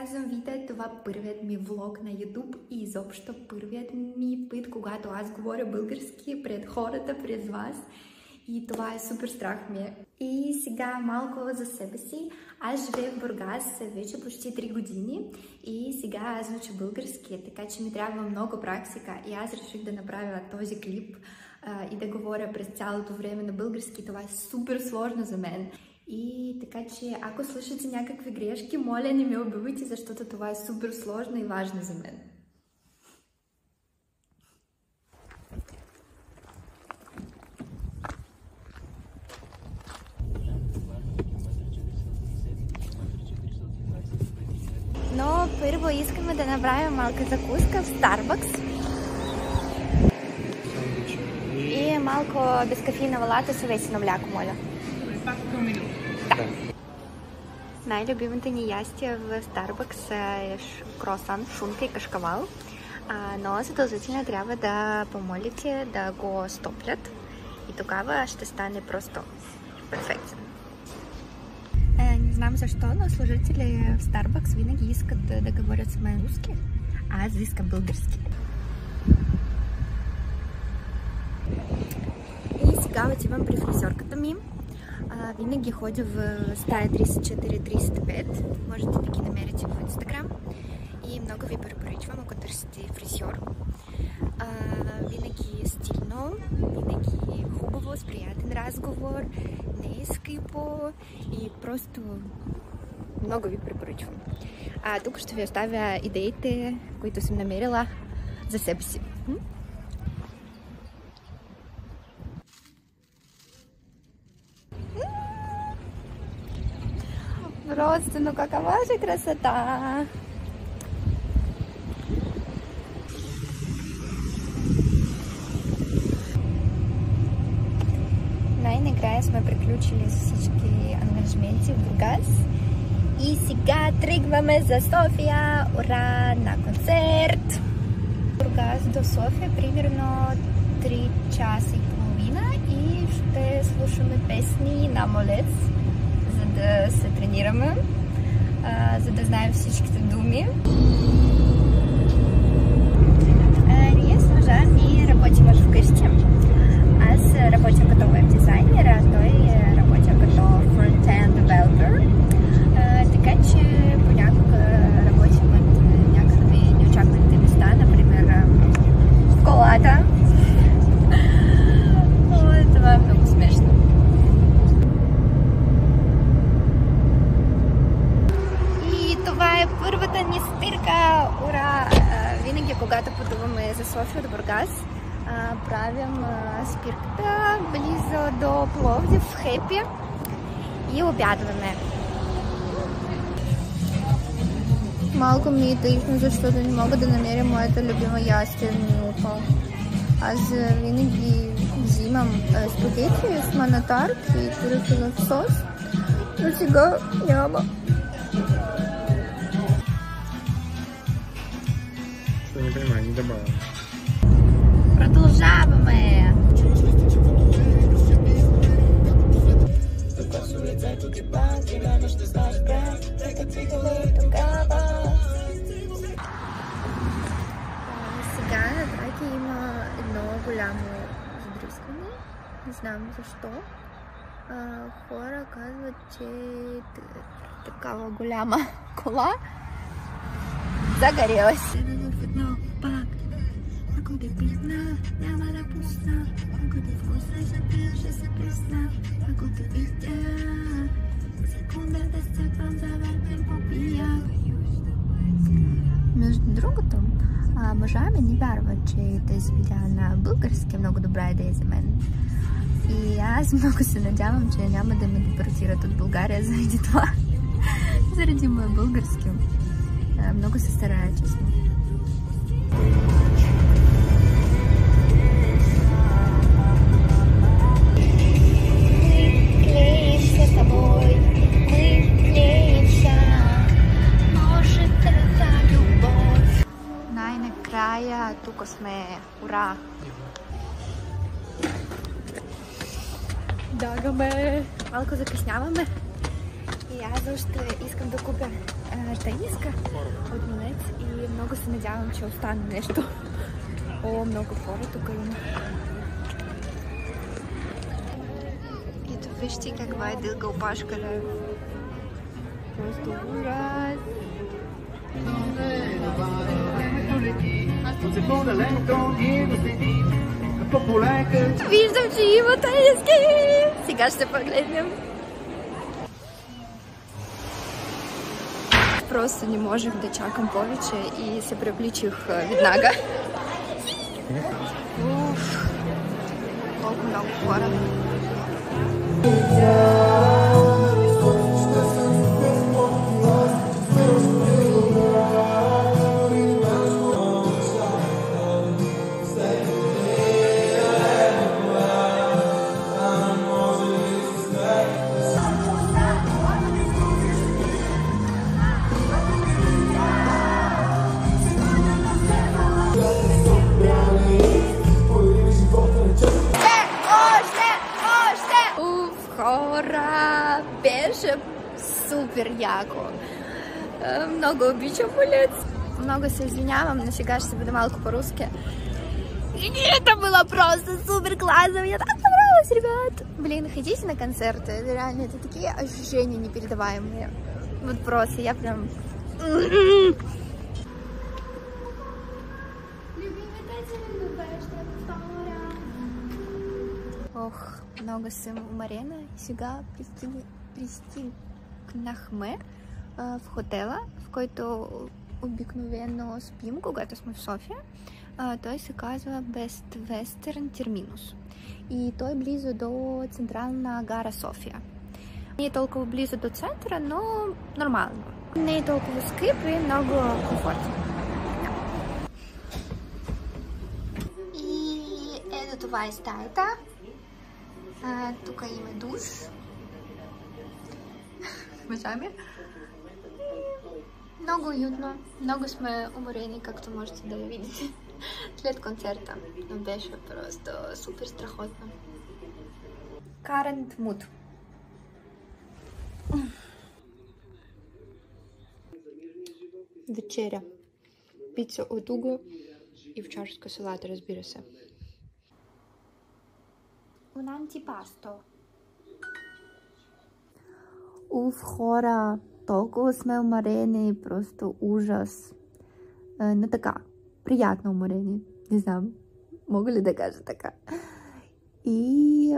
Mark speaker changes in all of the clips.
Speaker 1: аз съм Вита. Това е първият ми влог на YouTube и изобщо първият ми път, когато аз говоря български пред хората, пред вас. И това е супер страх ми. И сега малко за себе си. Аз живея в Бургас вече почти 3 години и сега аз уча български, така че ми трябва много практика. И аз реших да направя този клип и да говоря през цялото време на български. Това е супер сложно за мен. И така че, ако слушате някакви грешки, моля не ме убивайте, защото това е супер сложно и важно за мен. Но първо искаме да направим малка закуска в Starbucks. И малко безкафеинова лата с овесено мляко, моля. Най-любимите ни ястия в Starbucks е круасан, шунка и кашкавал. Но задължително трябва да помолите да го стоплят и тогава ще стане просто перфектно. Не знам защо, но служители в Starbucks винаги искат да говорят с мен руски, а аз искам български. И сега отивам при фризьорката ми. Винаги ходя в стая 34-35. Можете да ги намерите в Instagram. И много ви препоръчвам, ако търсите фризьор. Винаги е стилно, винаги е хубаво, с приятен разговор, не е скъпо и просто много ви препоръчвам. Тук ще ви оставя идеите, които съм намерила за себе си. Просто, ну какова же красота! Най-накрая сме приключили всички ангажименти в Бургас. И сега тръгваме за София! Ура! На концерт! Бургас до София примерно 3 часа и половина и ще слушаме песни на молец, за да се тренираме, за да знаем всичките думи. Ние с мъжа ми работим вкъщи. Аз работя като веб-дизайнер, а той работя като front-end developer. Така че понякога работим от някакви неочакваните места, например в колата. Това е много смешно. И това е първата ни спирка! Ура! Винаги, когато пътуваме за София от Бургас, правим спирката близо до Пловдив, в Хепи и обядваме. Малко ми е тъжно, защото не мога да намеря моята любима ястия в менюто. Аз винаги взимам спагети с манатар и турифилов сос, но сега няма.
Speaker 2: Что не понимаю, не добавил.
Speaker 1: Продължаваме! Сега на Тракия има едно голямо задръскване. Не знам защо. Хора казват, че такава голяма кола загорела се. Ако те писна, няма да пусна. Ако те вкусна, ще се пресна. Ако те видя, секунда да стъпвам, завъртам попия. Между другото, мъжа ми не вярва, че тези видеа на български е много добра идея за мен. И аз много се надявам, че няма да ме депортират от България заради това. Заради моя български. Много се старая, честно. Най-накрая тук сме. Ура! Дагаме! Малко закъсняваме. И аз още искам да купя тениска от Монет и много се надявам, че остане нещо. О, много хора тук има. Ето вижте каква е дълга опашка, ле. Просто ужас. Виждам, че има тениски! Сега ще погледнем. Просто не можех да чакам повече и се привличих веднага. Уф, колко много хора. Хора, беше супер яко. Много обичам Монет. Много се извинявам, но сега ще се бъде малко по-руски. И это было просто супер классно. Мне так понравилось, ребят. Блин, ходите на концерты. Реально, это такие ощущения непередаваемые. Вот просто, я прям... Ох, много съм уморена. Сега пристигнахме в хотела, в който обикновено спим, когато сме в София. Той се казва Best Western Terminus. И той е близо до централна гара София. Не е толкова близо до центъра, но нормално. Не е толкова скъп и много комфортно. И ето това е стаята. Тук има душ. Мъжами. Много уютно. Много сме уморени, както можете да видите. След концерта. Но беше просто супер страхотно. Current mood. Вечеря. Пица от Уго и овчарска салата, разбира се. Un antipasto. Уф, хора, толкова сме уморени, просто ужас. Но така, приятно уморени. Не знам, мога ли да кажа така. И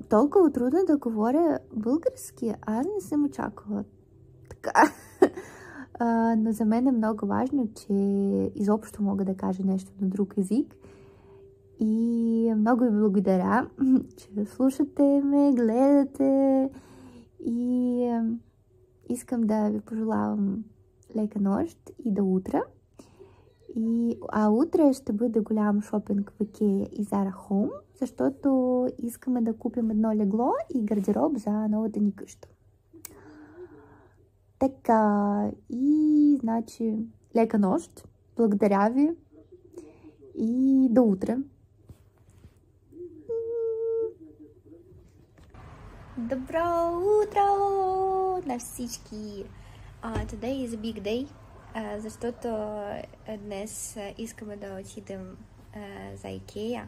Speaker 1: толкова трудно да говоря български, аз не съм очаквала така. Но за мен е много важно, че изобщо мога да кажа нещо на друг език. И много ви благодаря, че слушате ме, гледате и искам да ви пожелавам лека нощ и до утра. А утре ще бъде голям шопинг в Икея и Zara Home, защото искаме да купим едно легло и гардероб за новата ни къща. Така, и значи лека нощ, благодаря ви и до утре. Добро утро на всички! Today is a big day, защото днес искаме да отидем за Икея.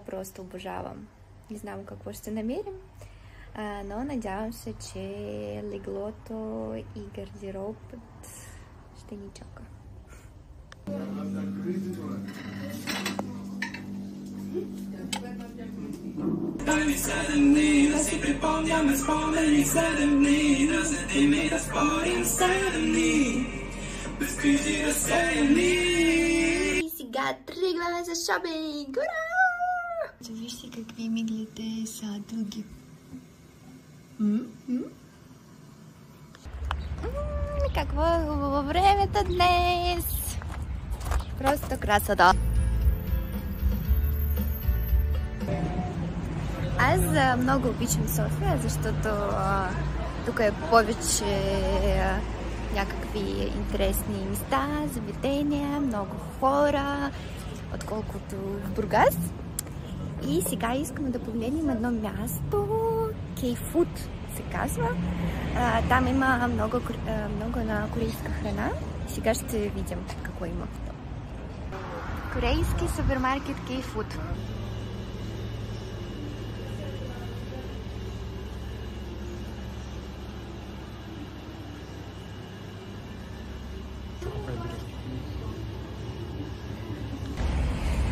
Speaker 1: Просто обожавам. Не знам какво ще намерим, но надявам се, че леглото и гардеробът ще ни чака.
Speaker 3: Дали 7 дни да си припомняме спомени, 7 дни да седим и да спорим, 7 дни без грижи разсеяни.
Speaker 1: И сега тръгваме за шопинг! Ура! Вижте какви миглите са дълги. Какво е хубаво времето днес! Просто красота! Аз много обичам София, защото тук е повече някакви интересни места, заведения, много хора, отколкото в Бургас. И сега искам да погледнем едно място, K-Food се казва. Там има много на корейска храна. Сега ще видим какво има. Корейски супермаркет K-Food.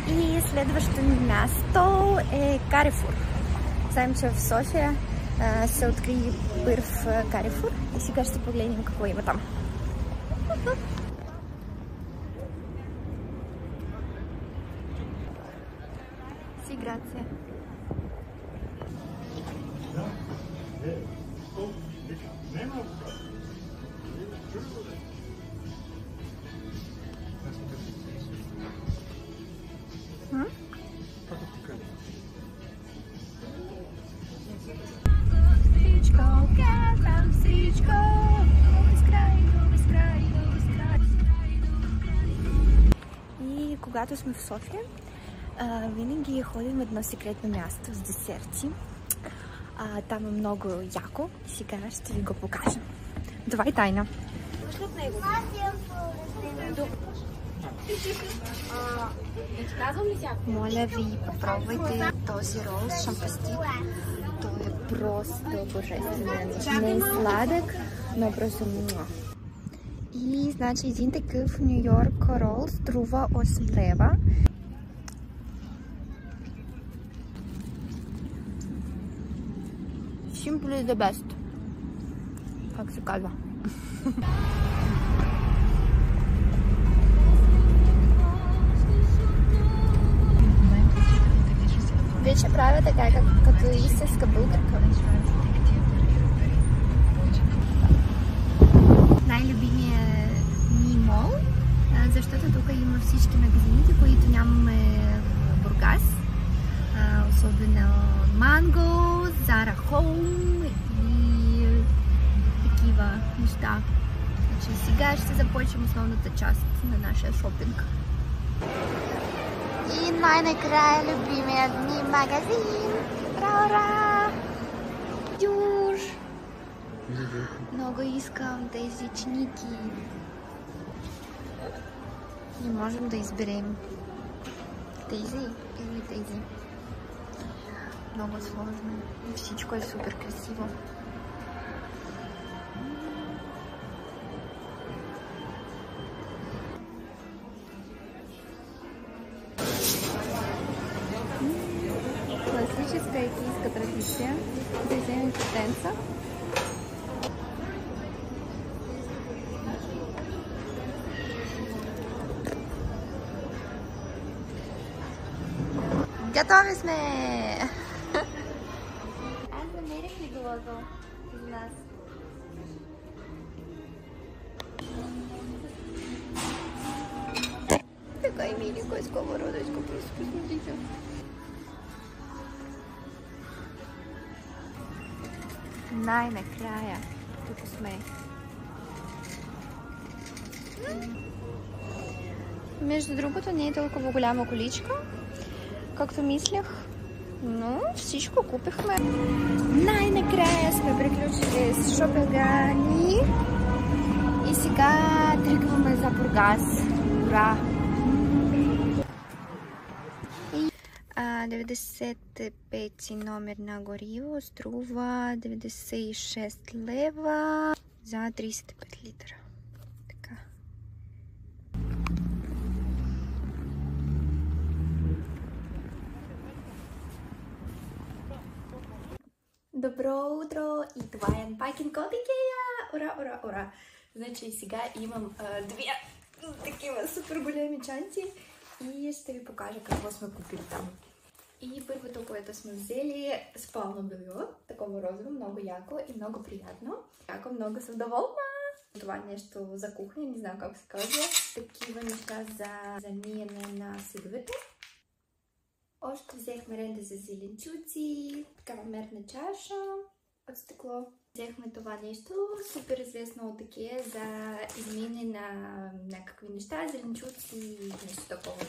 Speaker 1: И следващото място е Carrefour. Знаем, че в София се откри първ Carrefour и сега ще погледнем какво има там. Си, грация. И когато сме в София, винаги ходим едно секретно място с десерти. Там е много яко. Сега ще ви го покажа. Това е тайна. Моля ви, попробвайте този рол с шампастик. Той е просто божествен. Не е сладък, но просто муа. И значи един такъв Ню Йорк рол струва 8 лева. Simple is the best. Как се казва? Вече правя така, като истинска българка. Най-любимия ми мол, защото тук има всички магазините, които нямаме в Бургас. Особено Манго, Зара Хоум и такива неща. Значи сега ще започнем основната част на нашия шопинг. И най-накрая любимият ни магазин. Ура! Дюш! Много искам тези чиники. Не можем да изберем тези или тези. Много сложно. И всичко е супер красиво. Класическа екийска традиция да вземем потенца. Готови сме! Аз намерих ли глазо за нас? Така и миленько е сковородочка, просто посмотрите. Най-накрая тук сме. Между другото не е толкова голяма количка, както мислях, но всичко купихме. Най-накрая сме приключили с шопинга ни и сега тръгваме за Бургас. Ура! 95 номер на гориво струва 96 лева за 35 литра. Така. Добро утро! И това е Unpacking от IKEA! Ура, ура, ура! Значи сега имам две такива супер големи чанти и ще ви покажа какво сме купили там. И първото, което сме взели е спално бельо, такова розово, много яко и много приятно. Яко, много съм доволна! Това е нещо за кухня, не знам как се казва. Такива неща за миене на съдовете. Още взехме ренда за зеленчуци, такава мерна чаша от стъкло. Взехме това нещо, супер известно от IKEA за измиене на някакви неща, зеленчуци и нещо такова.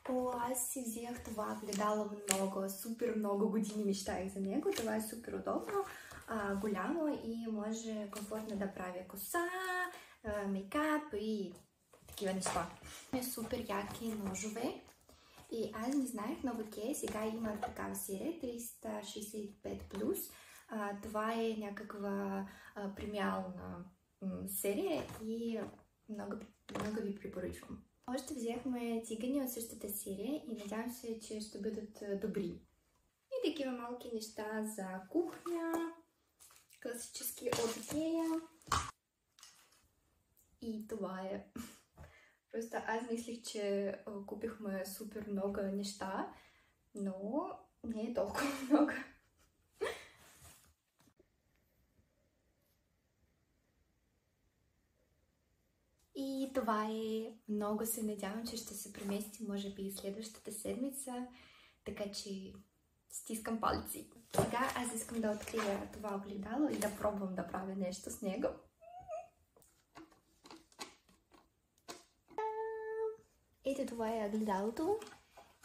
Speaker 1: Аз си взех това огледало много, супер много години мечтаях за него. Това е супер удобно, голямо и може комфортно да правя коса, мейкап и такива неща. Супер яки ножове. И аз не знаех, но в Ikea сега има такава серия 365+. Това е някаква премиална серия и много ви препоръчвам. Още взехме цигани от същата серия и надявам се, че ще бъдат добри. И такива малки неща за кухня, класически от Ikea. И това е. Просто аз мислих, че купихме супер много неща, но не е толкова много. И това е. Много се надявам, че ще се премести, може би следващата седмица, така че стискам палци. Сега аз искам да открия това огледало и да пробвам да правя нещо с него. Ето това е огледалото.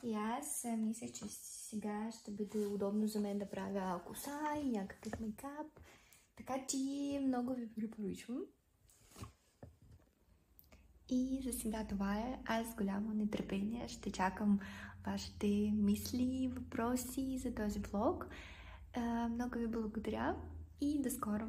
Speaker 1: И аз мисля, че сега ще бъде удобно за мен да правя коса и някакъв мейкап. Така че много ви препоръчвам. И за сега това е. Аз с голямо нетърпение ще чакам вашите мисли и въпроси за този влог. Много ви благодаря и до скоро!